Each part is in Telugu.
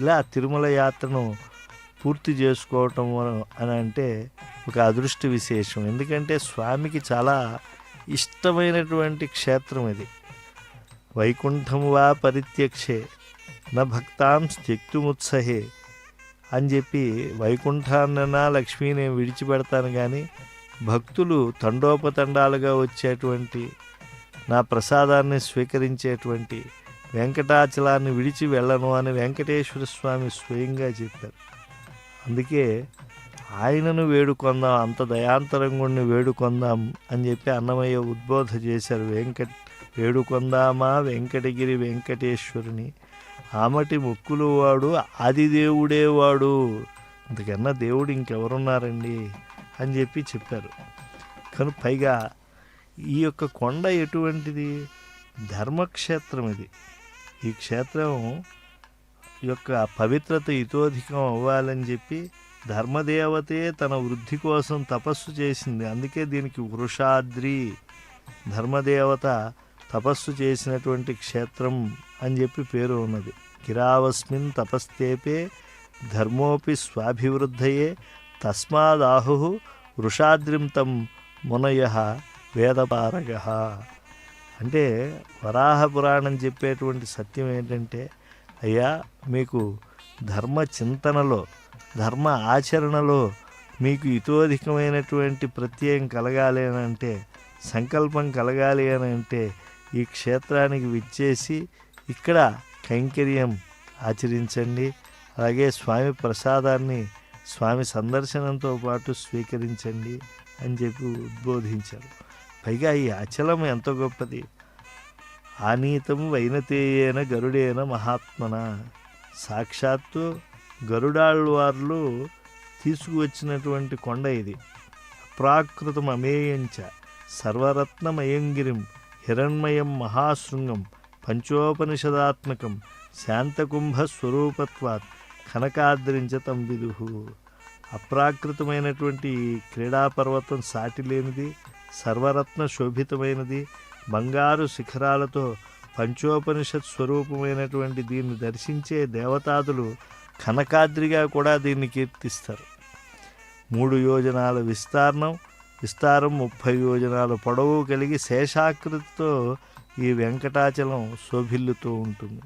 ఇలా తిరుమల యాత్రను పూర్తి చేసుకోవటం అని అంటే ఒక అదృష్ట విశేషం. ఎందుకంటే స్వామికి చాలా ఇష్టమైనటువంటి క్షేత్రం ఇది. వైకుంఠం వా పరిత్యక్షే న భక్తాం త్యక్తుముత్సహే అని చెప్పి, వైకుంఠాన్నైనా లక్ష్మీ నేను విడిచిపెడతాను కానీ భక్తులు తండోపతండాలుగా వచ్చేటువంటి నా ప్రసాదాన్ని స్వీకరించేటువంటి వెంకటాచలాన్ని విడిచి వెళ్ళను అని వెంకటేశ్వర స్వామి స్వయంగా చెప్పారు. అందుకే ఆయనను వేడుకొందాం, అంత దయాంతరంగుణ్ణి వేడుకొందాం అని చెప్పి అన్నమయ్య ఉద్బోధ చేశారు. వేడుకొందామా వెంకటగిరి వెంకటేశ్వరుని, ఆమటి మొక్కులు వాడు ఆదిదేవుడే వాడు, ఇంతకన్నా దేవుడు ఇంకెవరున్నారండి అని చెప్పి చెప్పారు. కానీ పైగా ఈ యొక్క కొండ ఎటువంటిది? ధర్మక్షేత్రం ఇది. ఈ క్షేత్రం యొక్క పవిత్రత ఇతోధికం అవ్వాలని చెప్పి ధర్మదేవతే తన వృద్ధి కోసం తపస్సు చేసింది. అందుకే దీనికి వృషాద్రి, ధర్మదేవత తపస్సు చేసినటువంటి క్షేత్రం అని చెప్పి పేరు ఉన్నది. గిరావస్మిన్ తపస్తేపే ధర్మోపి స్వాభివృద్ధయే తస్మాదాహు వృషాద్రిం తం మునయ వేదపారగ. అంటే వరాహ పురాణం చెప్పేటువంటి సత్యం ఏంటంటే, అయ్యా మీకు ధర్మ చింతనలో, ధర్మ ఆచరణలో మీకు ఇతోధికమైనటువంటి ప్రత్యయం కలగాలి అని అంటే, సంకల్పం కలగాలి అని అంటే ఈ క్షేత్రానికి విచ్చేసి ఇక్కడ కైంకర్యం ఆచరించండి. అలాగే స్వామి ప్రసాదాన్ని స్వామి సందర్శనంతో పాటు స్వీకరించండి అని చెప్పి ఉద్బోధించారు. పైగా ఈ అచలం ఎంత గొప్పది. ఆనీతం వైనతేయేన గరుడేన మహాత్మన, సాక్షాత్తు గరుడాళ్వార్లు తీసుకువచ్చినటువంటి కొండ ఇది. అప్రాకృతం అమేయంచ సర్వరత్నమయంగిరిం హిరణ్మయం మహాశృంగం పంచోపనిషదాత్మకం శాంతకుంభ స్వరూపత్వాత్ కనకాద్రించ తం విదుహు. అప్రాకృతమైనటువంటి క్రీడాపర్వతం సాటి లేనిది, సర్వరత్న శోభితమైనది, బంగారు శిఖరాలతో పంచోపనిషత్ స్వరూపమైనటువంటి దీన్ని దర్శించే దేవతాదులు కనకాద్రిగా కూడా దీన్ని కీర్తిస్తారు. 3 యోజనాల విస్తారం 30 యోజనాల పొడవు కలిగి శేషాకృతితో ఈ వెంకటాచలం శోభిల్లుతూ ఉంటుంది.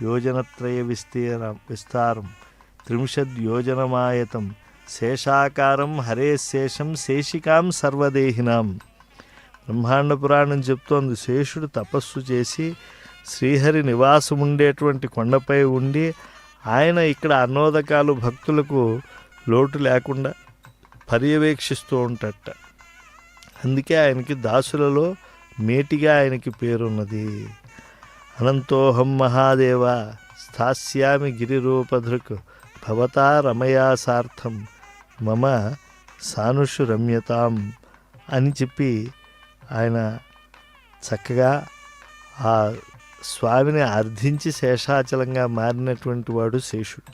యోజనత్రయ విస్తారం 30 యోజనమాయతం శేషాకారం హరే శేషం శేషికాం సర్వదేహినాం. బ్రహ్మాండ పురాణం చెప్తోంది, శేషుడు తపస్సు చేసి శ్రీహరి నివాసం ఉండేటువంటి కొండపై ఉండి ఆయన ఇక్కడ అన్నోదకాలు భక్తులకు లోటు లేకుండా పర్యవేక్షిస్తూ ఉంటాడట. అందుకే ఆయనకి దాసులలో మేటిగా ఆయనకి పేరున్నది. అనంతోహం మహాదేవ స్థాస్యామి గిరిరూపధృక్ భవతా రమయా సార్థం మమ సానుషు రమ్యతాం అని చెప్పి ఆయన చక్కగా ఆ స్వామిని అర్థించి శేషాచలంగా మారినటువంటి వాడు శేషుడు.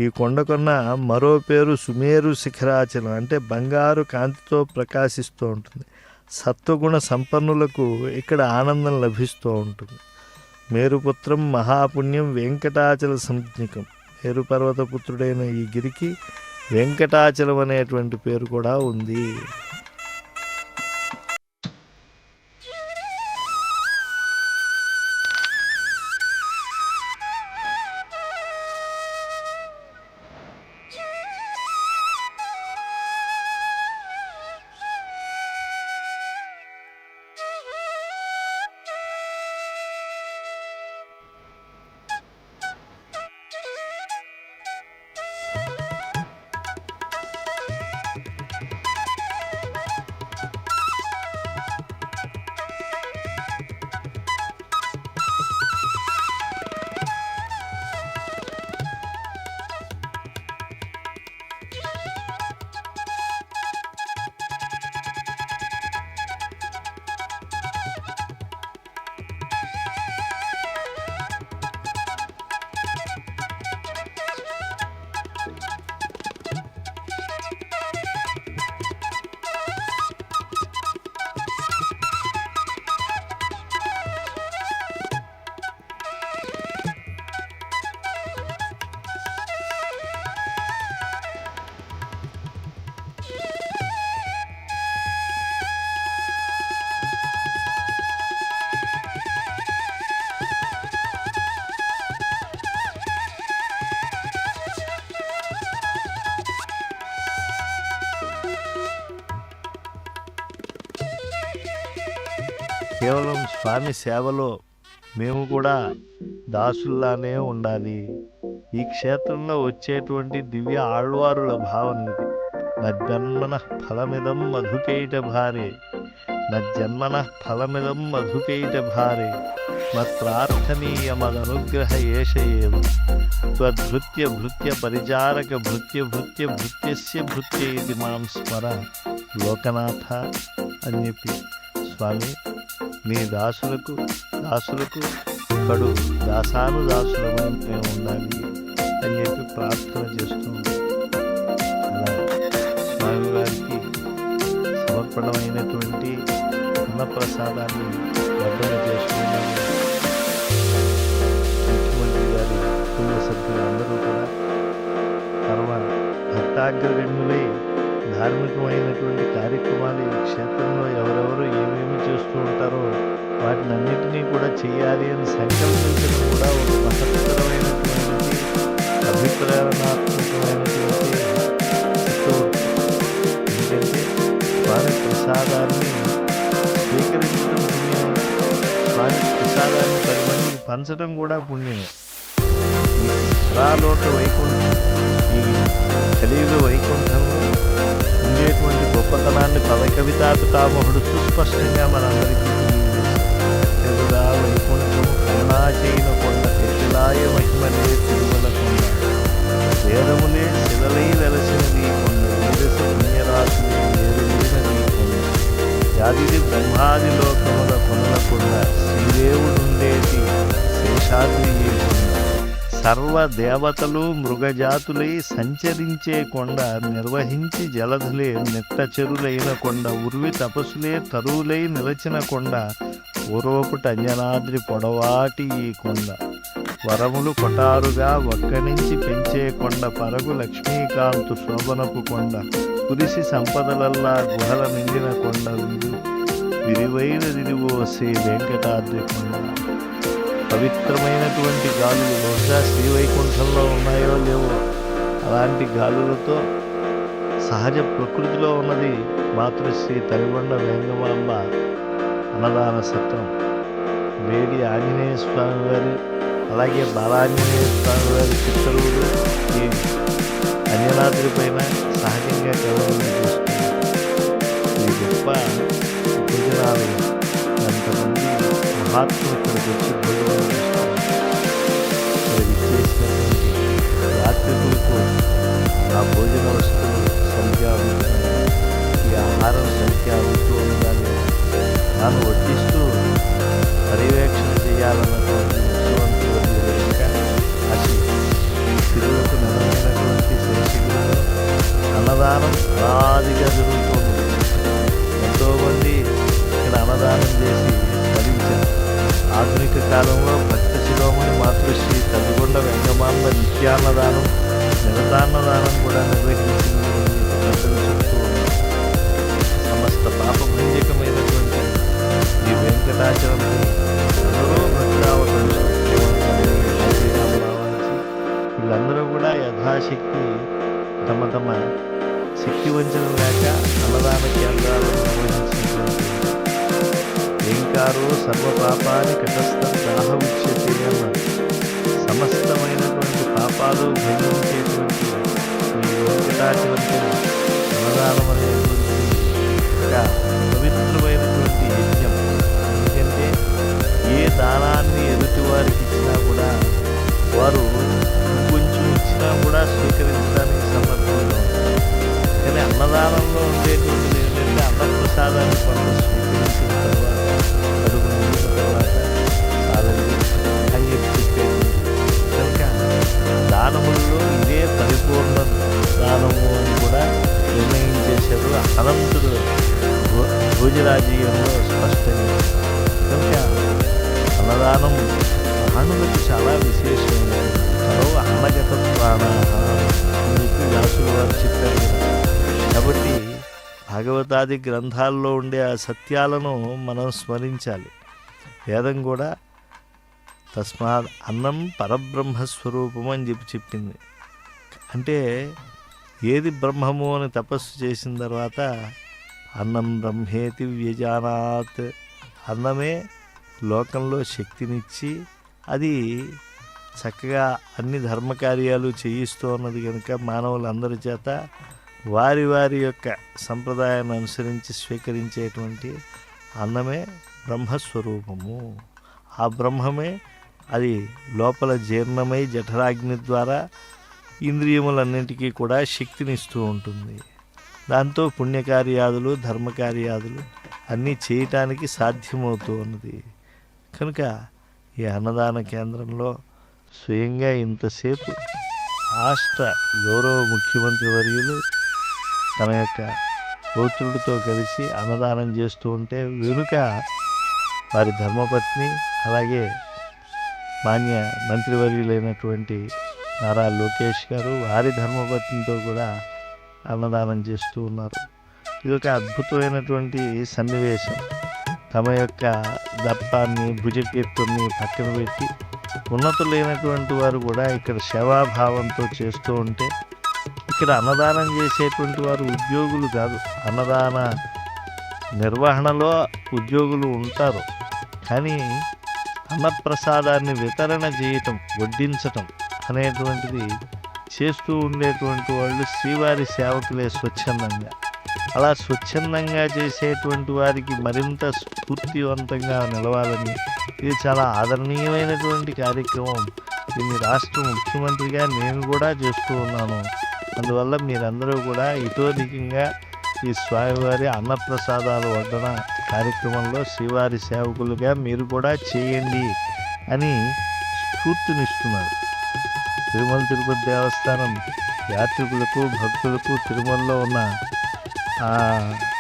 ఈ కొండకున్న మరో పేరు సుమేరు శిఖరాచలం, అంటే బంగారు కాంతితో ప్రకాశిస్తూ ఉంటుంది. సత్వగుణ సంపన్నులకు ఇక్కడ ఆనందం లభిస్తూ ఉంటుంది. మేరుపుత్రం మహాపుణ్యం వెంకటాచల సంజ్ఞకం. మేరుపర్వత పుత్రుడైన ఈ గిరికి వెంకటాచలం అనేటువంటి పేరు కూడా ఉంది. కేవలం స్వామి సేవలో మేము కూడా దాసుల్లానే ఉండాలి. ఈ క్షేత్రంలో వచ్చేటువంటి దివ్య ఆళ్వారుల భావన ఇది. నజ్జన్మన ఫలమిదం మధుకైట భారే, నజ్జన్మన ఫలమిదం మధుకైట భారే, మత్ప్రార్థనీయమదనుగ్రహ ఏష ఏవ, త్వద్భృత్య భృత్య పరిచారక భృత్య భృత్య భృత్యస్య భృత్య ఇది మాం స్మర లోకనాథ అని చెప్పి, స్వామి నీ దాసులకు కడు దాసానుదాసులమై మేము ఉండాలి అని చెప్పి ప్రార్థన చేస్తున్నాం. అలా స్వామివారికి సమర్పణమైనటువంటి అన్నప్రసాదాన్ని వడ్డన చేసుకున్నాము. ముఖ్యమంత్రి గారి కుటుంబ సభ్యులందరూ కూడా పరమ భక్తాగ్రగణ్యులై ధార్మికమైనటువంటి కార్యక్రమాలు ఈ క్షేత్రంలో ఎవరెవరు ఏమేమి చేస్తూ ఉంటారో వాటినన్నిటినీ కూడా చేయాలి అని సంకల్పించడం కూడా ఒక మహత్తరమైనటువంటి అభిప్రేరణాత్మకమైనటువంటి. ఎందుకంటే స్వామి ప్రసాదాన్ని స్వీకరించడం పుణ్యం, స్వామి ప్రసాదాన్ని 10 మందికి పంచడం కూడా పుణ్యమే. ఈ స్వరాలోక వైకుంఠం, ఈ కలియుగ వైకుంఠంలో ఉండేటువంటి గొప్పతనాన్ని కవితాపితామహుడు సుస్పష్టంగా మనందరికీ తెలుగా వైకుంఠం కరుణాచైన కొండ తెచ్చిలాయ మహిమలే తిరుమల కొండ, వేదములే శిలలై వెలసినది కొండ, వీరస పుణ్యరాశులు వేరులేనది కొండ, యాదిది బ్రహ్మాది లోకముల కొనల కొండ, శ్రీదేవుడుండేటి శేషాద్రి కొండ, సర్వదేవతలు మృగజాతులై సంచరించే కొండ, నిర్వహించి జలధులే నెట్టచెరులైన కొండ, ఉర్వి తపస్సులే తరువులై నిలచిన కొండ, పూర్వపుట అంజనాద్రి పొడవాటి ఈ కొండ, వరములు కొటారుగా ఒక్కనించి పెంచే కొండ, పరగు లక్ష్మీకాంతు శోభనపు కొండ, కురిసి సంపదలల్లా గుహల నిండిన కొండ, విరివైన దిరివో శ్రీ వెంకటాద్రి కొండ. పవిత్రమైనటువంటి గాలులు బహుశా శ్రీవైకుంఠంలో ఉన్నాయో లేవో అలాంటి గాలులతో సహజ ప్రకృతిలో ఉన్నది మాతృశ్రీ తరిగొండ వేంగమాంబ అన్నదాన సత్రం. వేడి ఆంజనేయ స్వామి వారి అలాగే బాలాంజనేయ స్వామి వారి చిత్తరువులు ఈ అంజనాద్రి పైన సహజంగా కలవడం చూస్తుంది. ఈ గొప్ప భోజనాలు ఎంతమంది మహాత్ములు ఇక్కడికి వచ్చి భోజనాలు చేస్తారు. విచ్చేసినటువంటి యాత్రికులకు ఆ భోజన వస్తువులు సరిగ్గా ఉంటున్నాయి, ఈ ఆహారం సరిగ్గా ఉంటూ ఉండాలి, దాన్ని వడ్డిస్తూ పర్యవేక్షణ చేయాలన్నటువంటి ముఖ్యమంత్రి అసలు తిరుగులకు నిలమైనటువంటి శేషగిరిలో అన్నదానం అనాదిగా జరుగుతుంది. ఎంతోమంది ఇక్కడ అన్నదానం చేసి ఫలించారు. ఆధునిక కాలంలో భక్త శిరోమణి మాతృశ్రీ తల్లిగొండ వెంగమాంబ నిత్యాన్నదానం నిరతాన్నదానం కూడా నిర్వహించింది ప్రజలు చెప్తూ ఉన్నారు. సమస్త పాపభంజకమైనటువంటి ఈ వెంకటాచలంపై అందరూ భక్తావకాశం వీళ్ళందరూ కూడా యథాశక్తి తమ తమ శక్తి వంచన లేక అన్నదాన కేంద్రాలను నిర్వహించినటువంటి వెంకారు సర్వపాపాన్ని కటస్థాహ ఉచ్యతే అన్నారు. సమస్తమైనటువంటి పాపాలు భజించేటువంటి ఈ వెంకటాచలంపై అన్నదానం అనేటువంటి ఒక పవిత్రమైనటువంటి యజ్ఞం. ఎందుకంటే ఏ దానాన్ని ఎదుటి వారికి ఇచ్చినా కూడా వారు కొంచెం ఇచ్చినా కూడా స్వీకరించడానికి సమర్థంగా ఉంటారు. కానీ అన్నదానంలో ఉండేటువంటిది ఏంటంటే అన్నప్రసాదాన్ని కొంత స్వీకరించిన తర్వాత కడుపు నిండిన తర్వాత చాలండి అని చెప్పేటువంటి కనుక దానములలో ఇదే పరిపూర్ణ దానము అని కూడా నిర్ణయించేశారు అనంతుడు భోజరాజీయంలో స్పష్టంగా. కనుక అన్నదానం ప్రాణులకు చాలా విశేషమైనది. కలవ అన్నగత ప్రాణ అని చెప్పి వ్యాసులు వారు చెప్పారు కదా. కాబట్టి భాగవతాది గ్రంథాల్లో ఉండే ఆ సత్యాలను మనం స్మరించాలి. వేదం కూడా తస్మాత్ అన్నం పరబ్రహ్మస్వరూపము అని చెప్పింది. అంటే ఏది బ్రహ్మము అని తపస్సు చేసిన తర్వాత అన్నం బ్రహ్మేతి వ్యజానాత్, అన్నమే లోకంలో శక్తినిచ్చి అది చక్కగా అన్ని ధర్మకార్యాలు చేయిస్తూ ఉన్నది కనుక మానవులందరి చేత వారి వారి యొక్క సంప్రదాయాన్ని అనుసరించి స్వీకరించేటువంటి అన్నమే బ్రహ్మస్వరూపము. ఆ బ్రహ్మమే అది లోపల జీర్ణమై జఠరాగ్ని ద్వారా ఇంద్రియములన్నింటికీ కూడా శక్తినిస్తూ ఉంటుంది. దాంతో పుణ్యకార్యాదులు ధర్మకార్యాదులు అన్నీ చేయటానికి సాధ్యమవుతూ ఉన్నది. కనుక ఈ అన్నదాన కేంద్రంలో స్వయంగా ఇంతసేపు రాష్ట్ర గౌరవ ముఖ్యమంత్రి వర్యులు తన యొక్క పౌత్రుడితో కలిసి అన్నదానం చేస్తూ ఉంటే వెనుక వారి ధర్మపత్ని అలాగే మాన్య మంత్రివర్యులైనటువంటి నారా లోకేష్ గారు వారి ధర్మపత్నితో కూడా అన్నదానం చేస్తూ ఉన్నారు. ఇది ఒక అద్భుతమైనటువంటి సన్నివేశం. తమ యొక్క దర్పాన్ని భుజకీర్తుల్ని పక్కన పెట్టి ఉన్నతులైనటువంటి వారు కూడా ఇక్కడ సేవాభావంతో చేస్తూ ఉంటే, ఇక్కడ అన్నదానం చేసేటువంటి వారు ఉద్యోగులు కాదు, అన్నదాన నిర్వహణలో ఉద్యోగులు ఉంటారు. కానీ అన్నప్రసాదాన్ని వితరణ చేయటం, వడ్డించటం అనేటువంటిది చేస్తూ ఉండేటువంటి వాళ్ళు శ్రీవారి సేవకులే స్వచ్ఛందంగా. అలా స్వచ్ఛందంగా చేసేటువంటి వారికి మరింత స్ఫూర్తివంతంగా నిలవాలని, ఇది చాలా ఆదరణీయమైనటువంటి కార్యక్రమం. దీన్ని రాష్ట్ర ముఖ్యమంత్రిగా నేను కూడా చేస్తూ ఉన్నాను. అందువల్ల మీరందరూ కూడా ఇతోధికంగా ఈ స్వామివారి అన్నప్రసాదాలు వడ్డన కార్యక్రమంలో శ్రీవారి సేవకులుగా మీరు కూడా చేయండి అని స్ఫూర్తినిస్తున్నారు. తిరుమల తిరుపతి దేవస్థానం యాత్రికులకు భక్తులకు తిరుమలలో ఉన్న